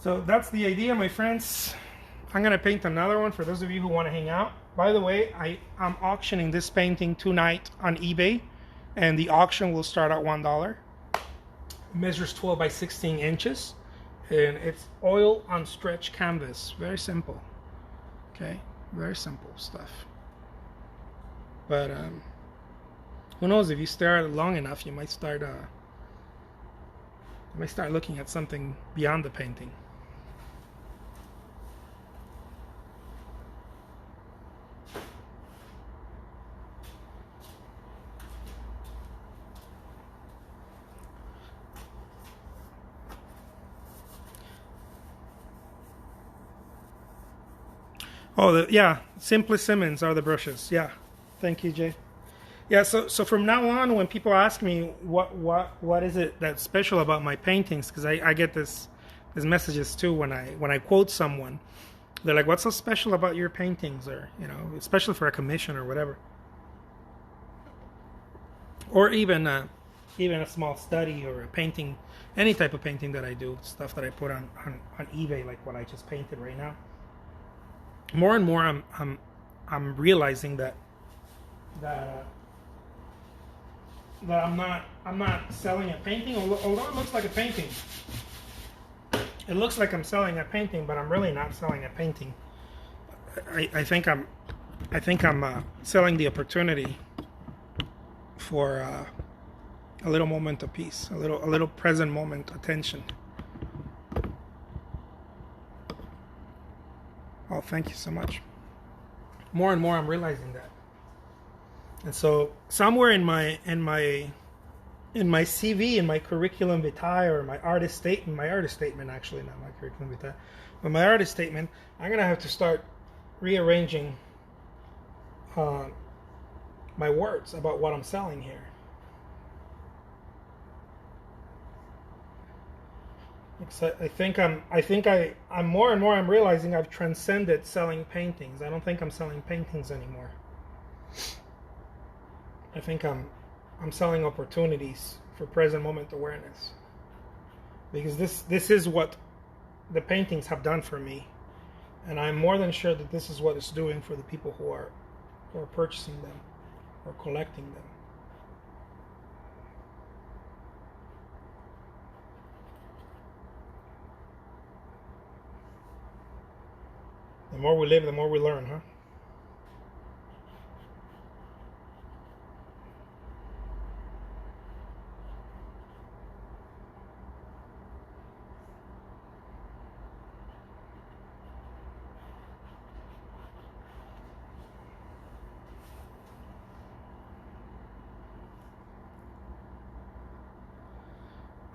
So that's the idea, my friends. I'm going to paint another one for those of you who want to hang out. By the way, I'm auctioning this painting tonight on eBay, and the auction will start at $1. It measures 12 by 16 inches, and it's oil on stretch canvas. Very simple. Okay, very simple stuff. But who knows, if you stare at it long enough, you might start looking at something beyond the painting. Oh, yeah, Simply Simmons are the brushes. Yeah, thank you, Jay. Yeah, so from now on, when people ask me what is it that's special about my paintings, because I get these messages too when I quote someone, they're like, "What's so special about your paintings?" Or especially for a commission or whatever, or even a small study or a painting, any type of painting that I do, stuff that I put on eBay, like what I just painted right now. More and more, I'm realizing that that I'm not selling a painting, although it looks like a painting. It looks like I'm selling a painting, but I'm really not selling a painting. I think I'm selling the opportunity for a little moment of peace, a little present moment attention. Oh, thank you so much. More and more, I'm realizing that, and so somewhere in my CV, in my curriculum vitae, or my artist statement actually, not my curriculum vitae, but my artist statement, I'm gonna have to start rearranging my words about what I'm selling here. I'm more and more, I'm realizing I've transcended selling paintings. I don't think I'm selling paintings anymore. I think I'm selling opportunities for present moment awareness, because this is what the paintings have done for me, and I'm more than sure that this is what it's doing for the people who are purchasing them or collecting them. The more we live, the more we learn, huh?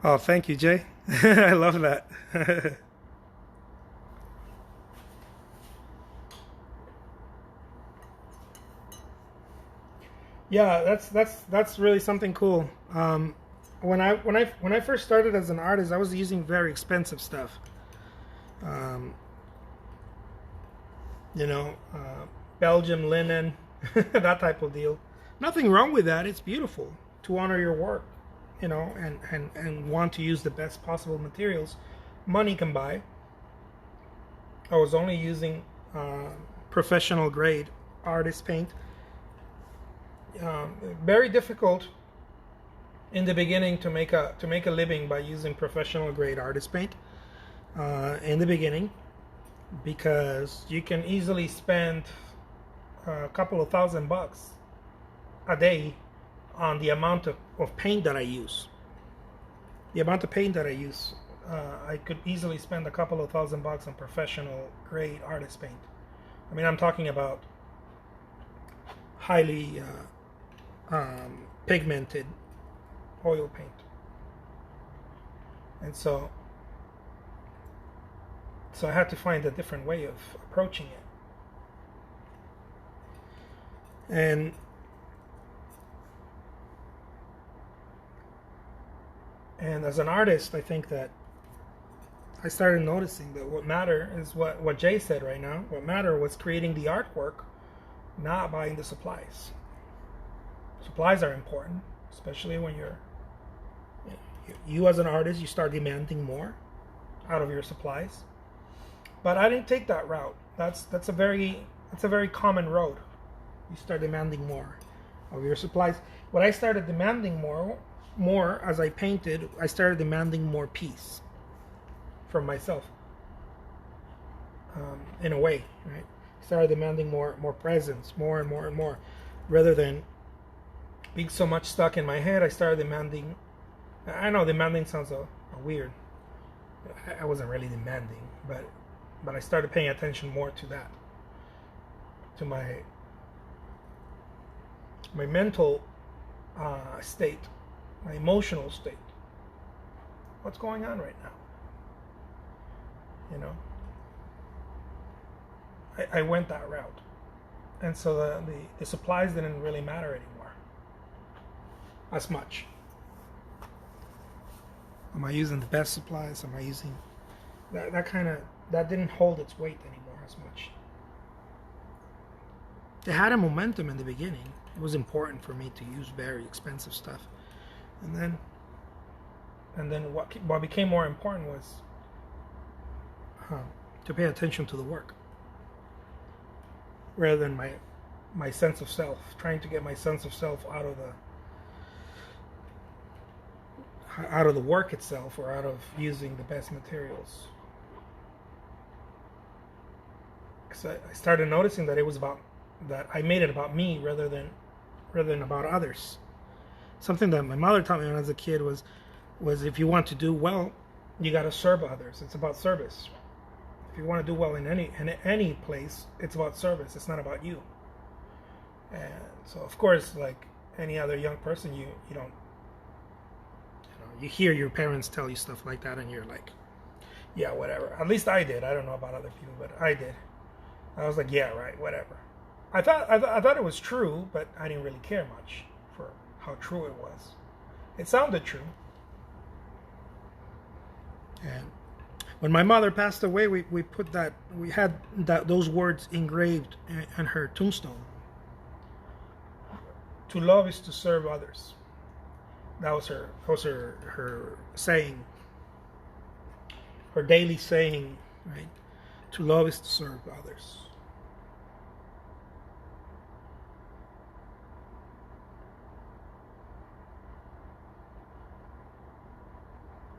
Oh, thank you, Jay. I love that. Yeah, that's really something cool. When I first started as an artist, I was using very expensive stuff. Um, you know, Belgium linen, that type of deal. Nothing wrong with that. It's beautiful to honor your work, and want to use the best possible materials money can buy. I was only using professional grade artist paint. Very difficult in the beginning to make a living by using professional grade artist paint in the beginning, because you can easily spend a couple of $1,000 a day on the amount of paint that I use. The amount of paint that I use, I could easily spend a couple of $1,000 on professional grade artist paint. I mean, I'm talking about highly pigmented oil paint. And so I had to find a different way of approaching it. And as an artist, I think that I started noticing that what mattered is what Jay said right now. What mattered was creating the artwork, not buying the supplies. Supplies are important, especially when you as an artist, you start demanding more out of your supplies. But I didn't take that route. That's a very common road. You start demanding more of your supplies. What I started demanding more as I painted, I started demanding more peace from myself. In a way, right? Started demanding more presence, more and more and more, rather than being so much stuck in my head. I started demanding. I know demanding sounds weird. I wasn't really demanding, but I started paying attention more to that, to my mental state, my emotional state. What's going on right now? I went that route. And so the supplies didn't really matter anymore as much. Am I using the best supplies? Am I using that didn't hold its weight anymore as much. It had a momentum in the beginning. It was important for me to use very expensive stuff. And then what became more important was to pay attention to the work rather than my sense of self, trying to get my sense of self out of the work itself, or out of using the best materials. Because I started noticing that that I made it about me rather than about others. Something that my mother taught me when I was a kid was if you want to do well, you got to serve others. It's about service. If you want to do well in any place, it's about service. It's not about you. And so, of course, like any other young person, you don't, you hear your parents tell you stuff like that, and you're like, yeah, whatever. At least I did. I don't know about other people, but I did. I was like, yeah, right, whatever. I thought it was true, but I didn't really care much for how true it was. It sounded true. And when my mother passed away, we had those words engraved in her tombstone. To love is to serve others. That was her saying, her daily saying, right? To love is to serve others.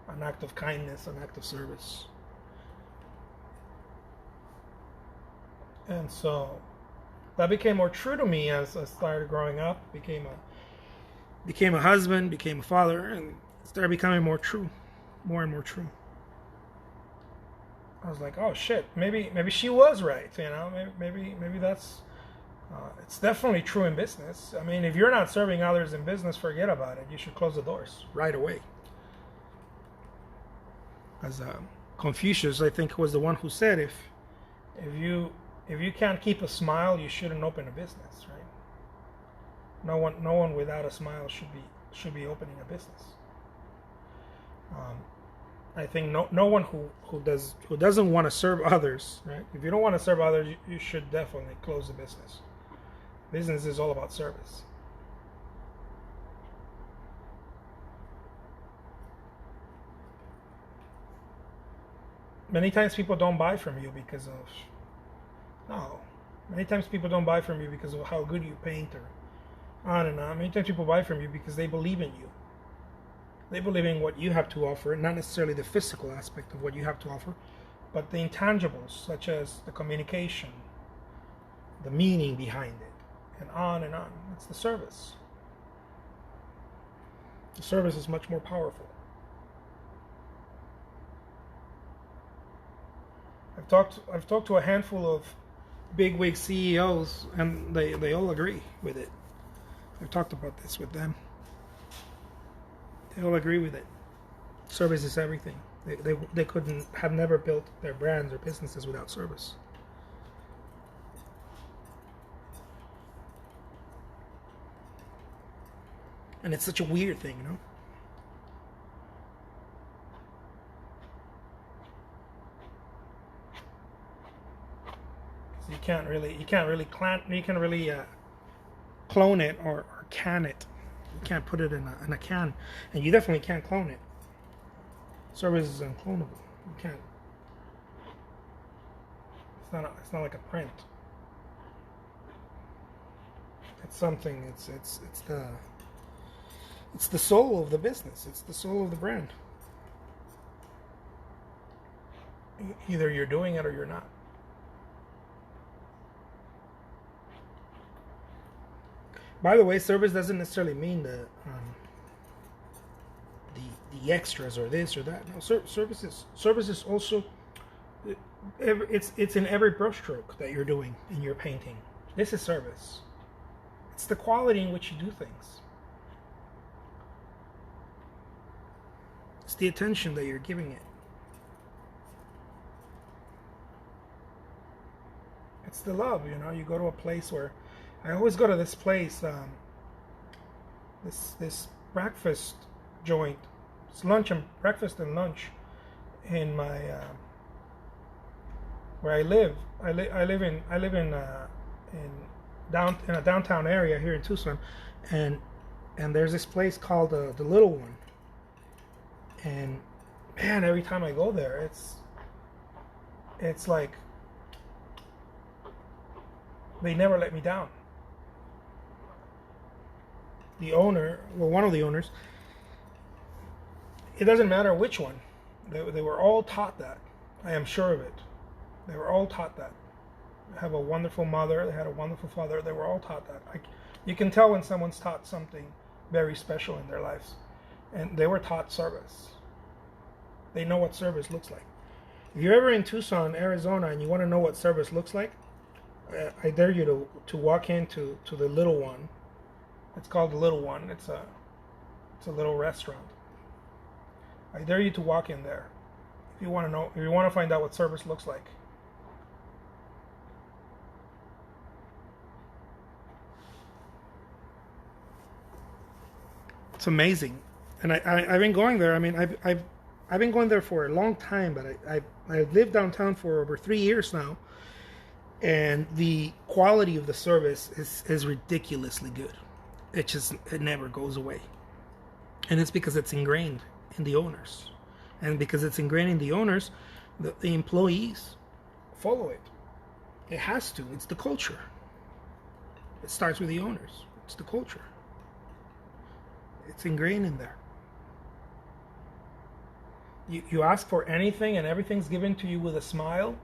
An act of kindness, an act of service. And so that became more true to me as I started growing up, became a husband, became a father, and started becoming more true, more and more true. I was like, oh shit, maybe she was right, maybe that's it's definitely true in business. I mean, if you're not serving others in business, forget about it. You should close the doors right away. As Confucius, I think, was the one who said, if you can't keep a smile, you shouldn't open a business, right? No one without a smile should be opening a business. I think no one who doesn't want to serve others, right? If you don't want to serve others, you should definitely close the business. Business is all about service. Many times people don't buy from you because of Many times people don't buy from you because of how good you paint, or on and on. Many times people buy from you because they believe in you. They believe in what you have to offer, not necessarily the physical aspect of what you have to offer, but the intangibles, such as the communication, the meaning behind it, and on and on. It's the service. The service is much more powerful. I've talked to a handful of bigwig CEOs, and they all agree with it. I've talked about this with them. They all agree with it. Service is everything. They couldn't have never built their brands or businesses without service. And it's such a weird thing, You can't really clone it or can it. You can't put it in a can, and you definitely can't clone it. Service is unclonable. You can't. It's not like a print. It's something. It's the soul of the business. It's the soul of the brand. Either you're doing it or you're not. By the way, service doesn't necessarily mean the extras or this or that. No, service is also it's in every brushstroke that you're doing in your painting. This is service. It's the quality in which you do things. It's the attention that you're giving it. it's the love. You know, you go to a place where I always go to this place, this breakfast joint. It's lunch and breakfast and lunch in my where I live. I live in a downtown area here in Tucson, and there's this place called the Little One. And man, every time I go there, it's like they never let me down. The owner, well, one of the owners, it doesn't matter which one, they were all taught that. I am sure of it. They were all taught that. They have a wonderful mother, they had a wonderful father, they were all taught that. You can tell when someone's taught something very special in their lives. And they were taught service. They know what service looks like. If you're ever in Tucson, Arizona, and you want to know what service looks like, I dare you to walk into the Little One. It's called the Little One. It's a little restaurant. I dare you to walk in there if you want to know, if you want to find out what service looks like. It's amazing, and I've been going there. I mean, I've been going there for a long time, but I've lived downtown for over 3 years now, and the quality of the service is ridiculously good. It never goes away, and it's because it's ingrained in the owners, and because it's ingrained in the owners, the employees follow it. It has to. It's the culture. It starts with the owners. It's the culture. It's ingrained in there. You ask for anything and everything's given to you with a smile.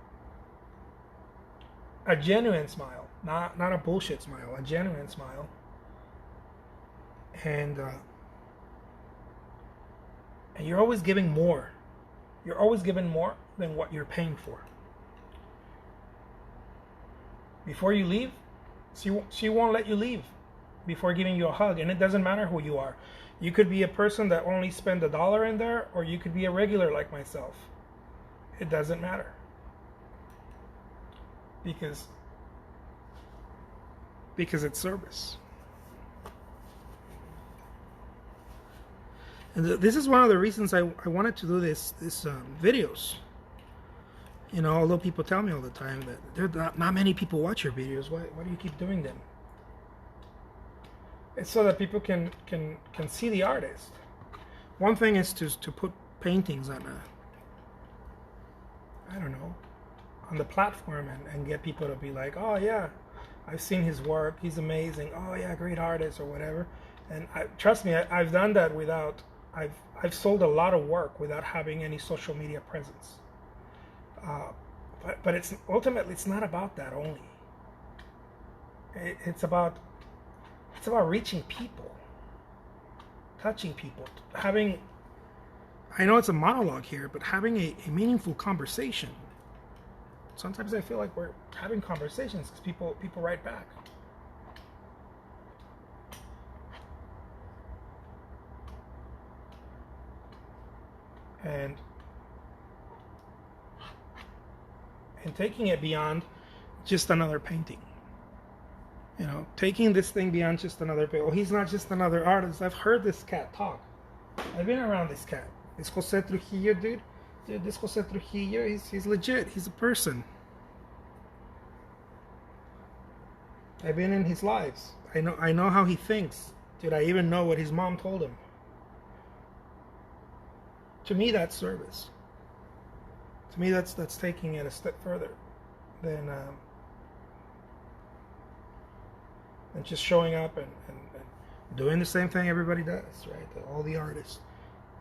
A genuine smile. Not a bullshit smile. A genuine smile. And you're always giving more. You're always giving more than what you're paying for. Before you leave, she won't let you leave before giving you a hug. And it doesn't matter who you are. You could be a person that only spend $1 in there, or you could be a regular like myself. It doesn't matter. Because it's service. And this is one of the reasons I wanted to do this videos. You know, although people tell me all the time that not many people watch your videos. Why do you keep doing them? It's so that people can see the artist. One thing is to put paintings on on the platform and get people to be like, oh yeah, I've seen his work, he's amazing, oh yeah, great artist or whatever. And trust me, I've done that without, I've sold a lot of work without having any social media presence. But it's ultimately, it's not about that only. It's about reaching people, touching people, having, I know it's a monologue here, but having a meaningful conversation. Sometimes I feel like we're having conversations because people write back. And taking it beyond just another painting. You know, taking this thing beyond just another painting. Oh, he's not just another artist. I've heard this cat talk. I've been around this cat. This Jose Trujillo, dude. Dude, this Jose Trujillo, he's legit. He's a person. I've been in his lives. I know how he thinks. Dude, I even know what his mom told him. To me, that's service. To me, that's taking it a step further than just showing up and doing the same thing everybody does, right? All the artists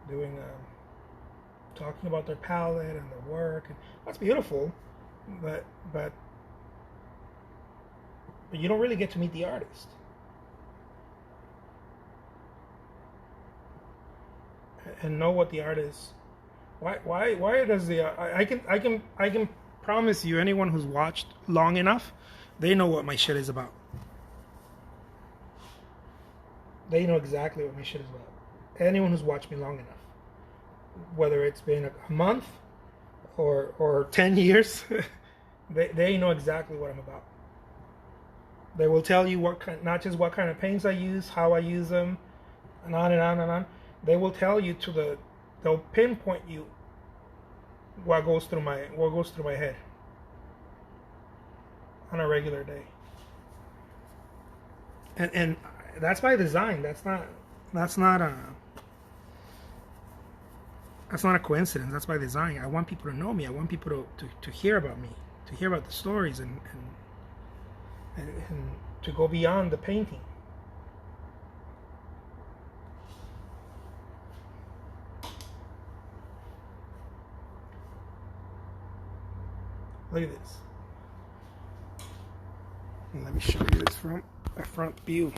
doing, talking about their palette and their work, and that's beautiful, but you don't really get to meet the artist. And know what the artist. Why does the I can promise you, anyone who's watched long enough, they know what my shit is about. They know exactly what my shit is about. Anyone who's watched me long enough, whether it's been a month or 10 years, They know exactly what I'm about. They will tell you what kind, not just what kind of paints I use, how I use them, and on and on and on. They will tell you they'll pinpoint you what goes through my head on a regular day. And that's by design. That's not a coincidence. That's by design. I want people to know me. I want people to hear about me, to hear about the stories, and to go beyond the painting. Look at this. And let me show you this from a front view.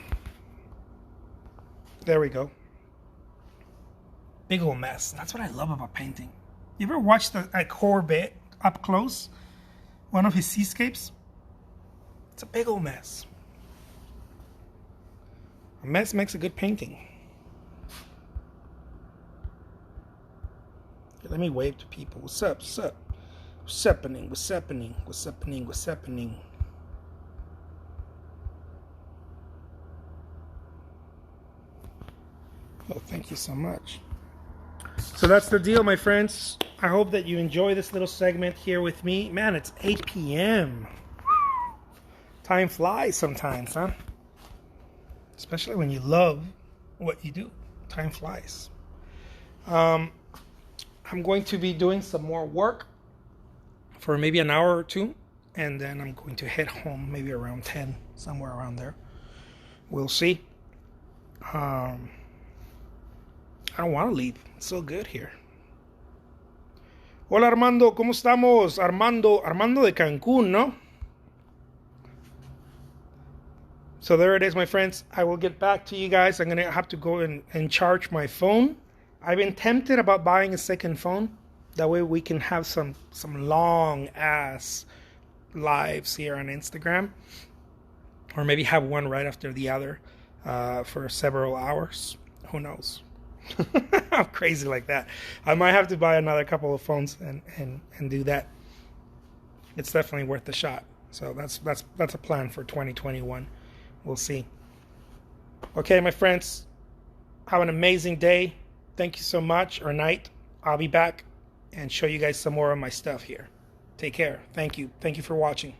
There we go. Big old mess. That's what I love about painting. You ever watched a Corbett up close? One of his seascapes? It's a big old mess. A mess makes a good painting. Okay, let me wave to people. What's up? What's up? What's happening? What's happening? What's happening? What's happening? Oh, thank you so much. So that's the deal, my friends. I hope that you enjoy this little segment here with me. Man, it's 8 p.m. Time flies sometimes, huh? Especially when you love what you do. Time flies. I'm going to be doing some more work for maybe an hour or two, and then I'm going to head home maybe around 10, somewhere around there. We'll see. I don't want to leave. It's so good here. Hola Armando, ¿cómo estamos? Armando de Cancún, ¿no? So there it is, my friends. I will get back to you guys. I'm going to have to go and charge my phone. I've been tempted about buying a second phone. That way we can have some long ass lives here on Instagram. Or maybe have one right after the other for several hours. Who knows? I'm crazy like that. I might have to buy another couple of phones and do that. It's definitely worth the shot. So that's a plan for 2021. We'll see. Okay, my friends. Have an amazing day. Thank you so much, or night. I'll be back and show you guys some more of my stuff here. Take care. Thank you. Thank you for watching.